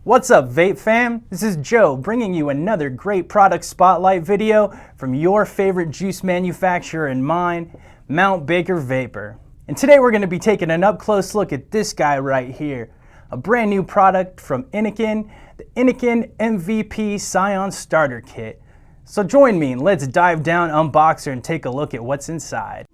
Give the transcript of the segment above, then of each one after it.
What's up, Vape fam? This is Joe bringing you another great product spotlight video from your favorite juice manufacturer and mine, Mount Baker Vapor. And today we're going to be taking an up-close look at this guy right here, a brand new product from Innokin, the Innokin MVP Scion Starter Kit. So join me and let's dive down, unbox her, and take a look at what's inside.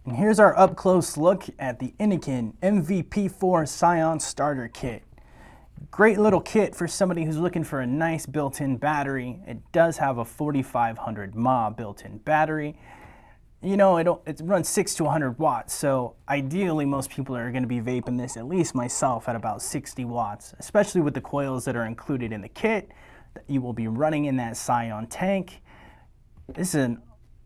And here's our up-close look at the Innokin MVP4 Scion Starter Kit. Great little kit for somebody who's looking for a nice built-in battery. It does have a 4500 mAh built-in battery. You know, it runs 6 to 100 watts, so ideally most people are going to be vaping this, at least myself, at about 60 watts, especially with the coils that are included in the kit that you will be running in that Scion tank. This is an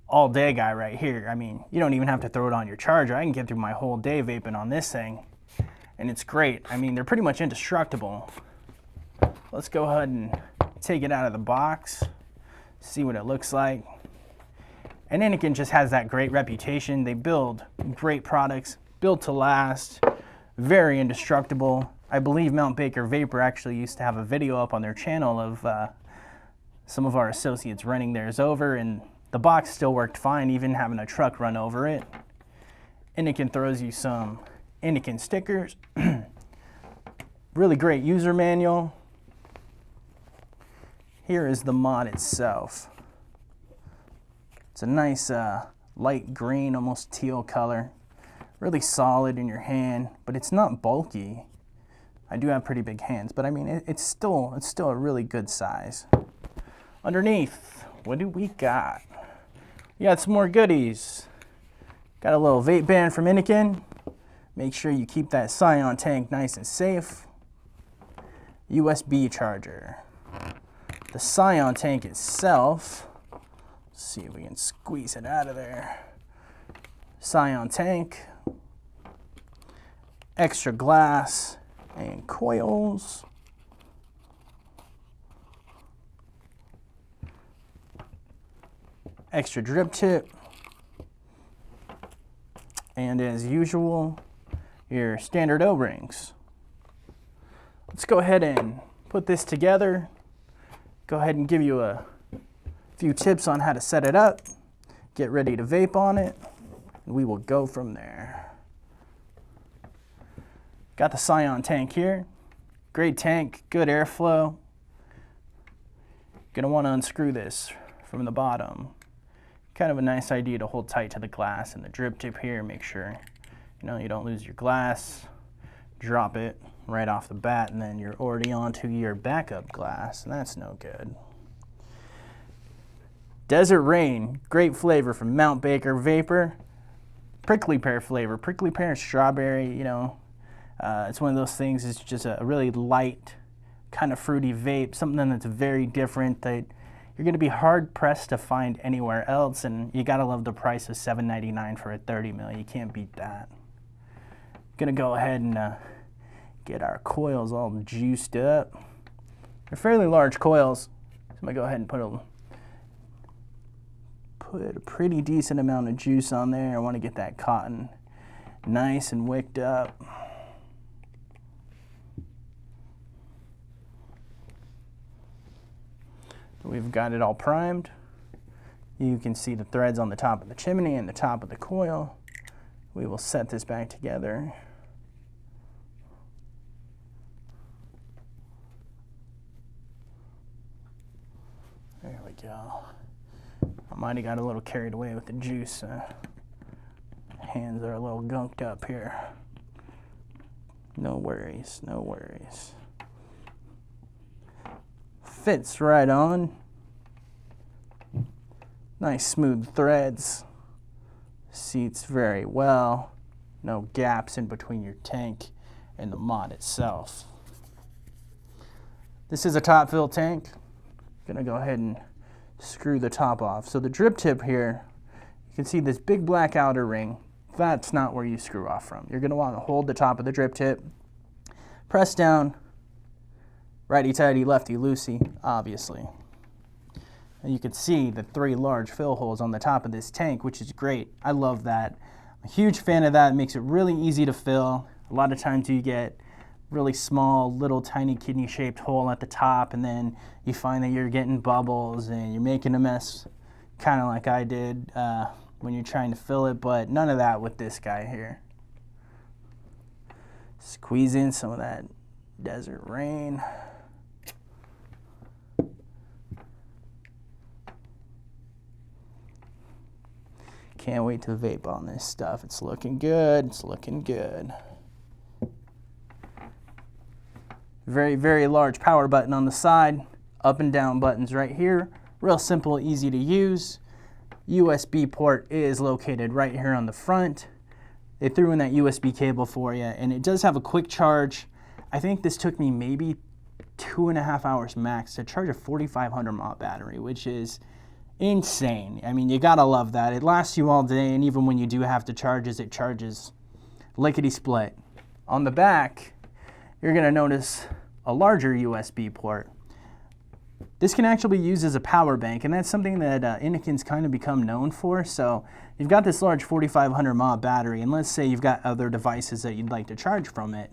all-day guy right here. I mean, you don't even have to throw it on your charger. I can get through my whole day vaping on this thing, and it's great. I mean, they're pretty much indestructible. Let's go ahead and take it out of the box, see what it looks like. And Innokin just has that great reputation. They build great products, built to last, very indestructible. I believe Mount Baker Vapor actually used to have a video up on their channel of some of our associates running theirs over, and the box still worked fine, even having a truck run over it. Innokin throws you some Innokin stickers. Really great user manual. Here is the mod itself. It's a nice light green, almost teal color. Really solid in your hand, but it's not bulky. I do have pretty big hands, but I mean, it's still a really good size. Underneath, what do we got? We got some more goodies. Got a little vape band from Innokin. Make sure you keep that Scion tank nice and safe. USB charger. The Scion tank itself, let's see if we can squeeze it out of there. Scion tank, extra glass and coils. Extra drip tip, and as usual, your standard O-rings. Let's go ahead and put this together. Go ahead and give you a few tips on how to set it up, get ready to vape on it, and we will go from there. Got the Scion tank here. Great tank, good airflow. Gonna want to unscrew this from the bottom. Kind of a nice idea to hold tight to the glass and the drip tip here. Make sure you don't lose your glass. Drop it right off the bat, and then you're already onto your backup glass, and that's no good. Desert Rain, great flavor from Mount Baker Vapor. Prickly pear flavor, prickly pear and strawberry. It's one of those things. It's just a really light, kind of fruity vape, something that's very different that you're going to be hard-pressed to find anywhere else, and you got to love the price of $7.99 for a 30 mil. You can't beat that. Going to go ahead and get our coils all juiced up. They're fairly large coils, so I'm going to go ahead and put a pretty decent amount of juice on there. I want to get that cotton nice and wicked up. We've got it all primed. You can see the threads on the top of the chimney and the top of the coil. We will set this back together. There we go. I might have got a little carried away with the juice. Hands are a little gunked up here. No worries, no worries. Fits right on. Nice smooth threads. Seats very well. No gaps in between your tank and the mod itself. This is a top fill tank. Gonna go ahead and screw the top off. So the drip tip here, you can see this big black outer ring. That's not where you screw off from. You're gonna want to hold the top of the drip tip, press down, righty-tighty, lefty-loosey, obviously. And you can see the 3 large fill holes on the top of this tank, which is great. I love that. I'm a huge fan of that. It makes it really easy to fill. A lot of times you get really small, little tiny kidney-shaped hole at the top, and then you find that you're getting bubbles and you're making a mess, kind of like I did when you're trying to fill it, but none of that with this guy here. Squeeze in some of that desert rain. Can't wait to vape on this stuff. It's looking good. It's looking good. Very, very large power button on the side. Up and down buttons right here. Real simple, easy to use. USB port is located right here on the front. They threw in that USB cable for you, and it does have a quick charge. I think this took me maybe 2.5 hours max to charge a 4,500 mAh battery, which is insane. I mean, you gotta love that. It lasts you all day, and even when you do have to charge it charges lickety-split. On the back, you're gonna notice a larger USB port. This can actually be used as a power bank, and that's something that Innokin's kind of become known for. So you've got this large 4,500 mAh battery, and let's say you've got other devices that you'd like to charge from it.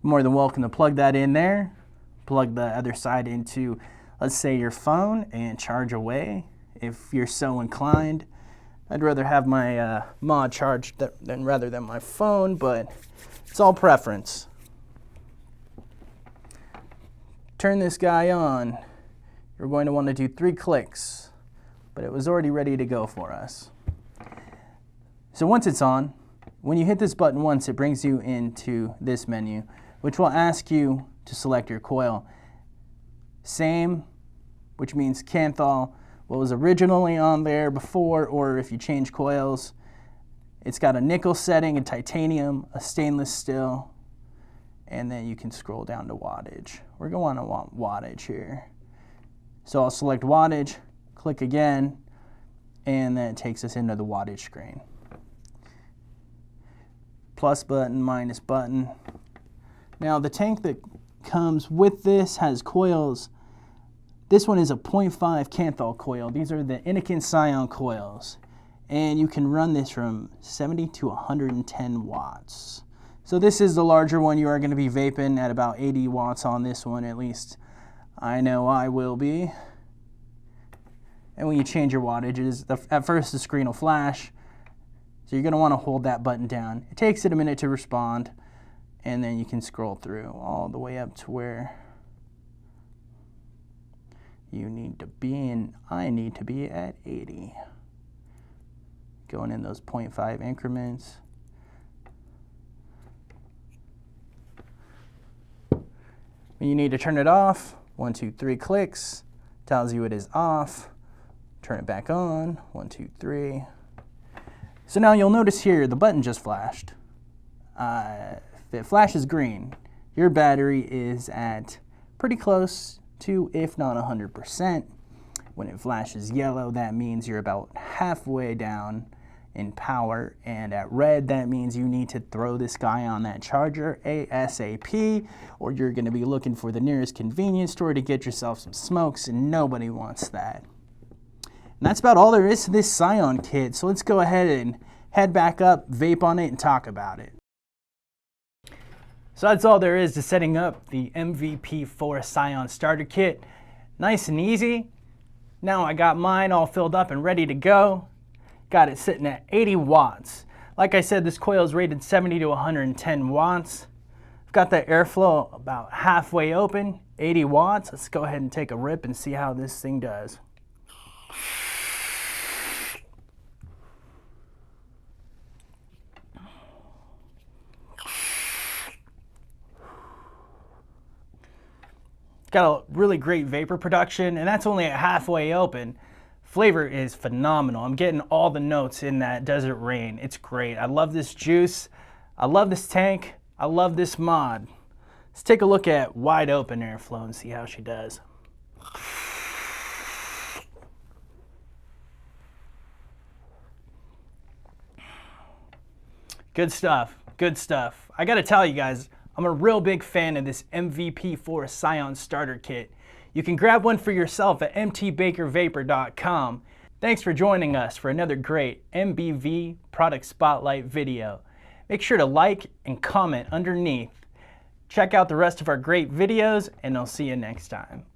More than welcome to plug that in there, plug the other side into, let's say, your phone, and charge away if you're so inclined. I'd rather have my mod charged rather than my phone, but it's all preference. Turn this guy on. You're going to want to do 3 clicks, but it was already ready to go for us. So once it's on, when you hit this button once, it brings you into this menu, which will ask you to select your coil. Same, which means Kanthal, what was originally on there before, or if you change coils, it's got a nickel setting, a titanium, a stainless steel, and then you can scroll down to wattage. We're going to want wattage here. So I'll select wattage, click again, and then it takes us into the wattage screen. Plus button, minus button. Now the tank that comes with this has coils. This one is a 0.5 Kanthal coil. These are the Innokin Scion coils. And you can run this from 70 to 110 watts. So this is the larger one. You are going to be vaping at about 80 watts on this one, at least I know I will be. And when you change your wattages, at first the screen will flash. So you're going to want to hold that button down. It takes it a minute to respond, and then you can scroll through all the way up to where you need to be, and I need to be at 80. Going in those 0.5 increments. When you need to turn it off, 1, 2, 3 clicks, tells you it is off. Turn it back on, 1, 2, 3. So now you'll notice here the button just flashed. If it flashes green, your battery is at pretty close to, if not 100%. When it flashes yellow, that means you're about halfway down in power, and at red, that means you need to throw this guy on that charger ASAP, or you're going to be looking for the nearest convenience store to get yourself some smokes, and nobody wants that. And that's about all there is to this Scion kit, so let's go ahead and head back up, vape on it, and talk about it. So that's all there is to setting up the MVP4 Scion starter kit. Nice and easy. Now I got mine all filled up and ready to go. Got it sitting at 80 watts. Like I said, this coil is rated 70 to 110 watts. I've got the airflow about halfway open, 80 watts. Let's go ahead and take a rip and see how this thing does. Got a really great vapor production, and that's only at halfway open. Flavor is phenomenal. I'm getting all the notes in that desert rain. It's great. I love this juice. I love this tank. I love this mod. Let's take a look at wide open airflow and see how she does. Good stuff. Good stuff. I gotta tell you guys, I'm a real big fan of this MVP4 Scion starter kit. You can grab one for yourself at mtbakervapor.com. Thanks for joining us for another great MBV product spotlight video. Make sure to like and comment underneath. Check out the rest of our great videos, and I'll see you next time.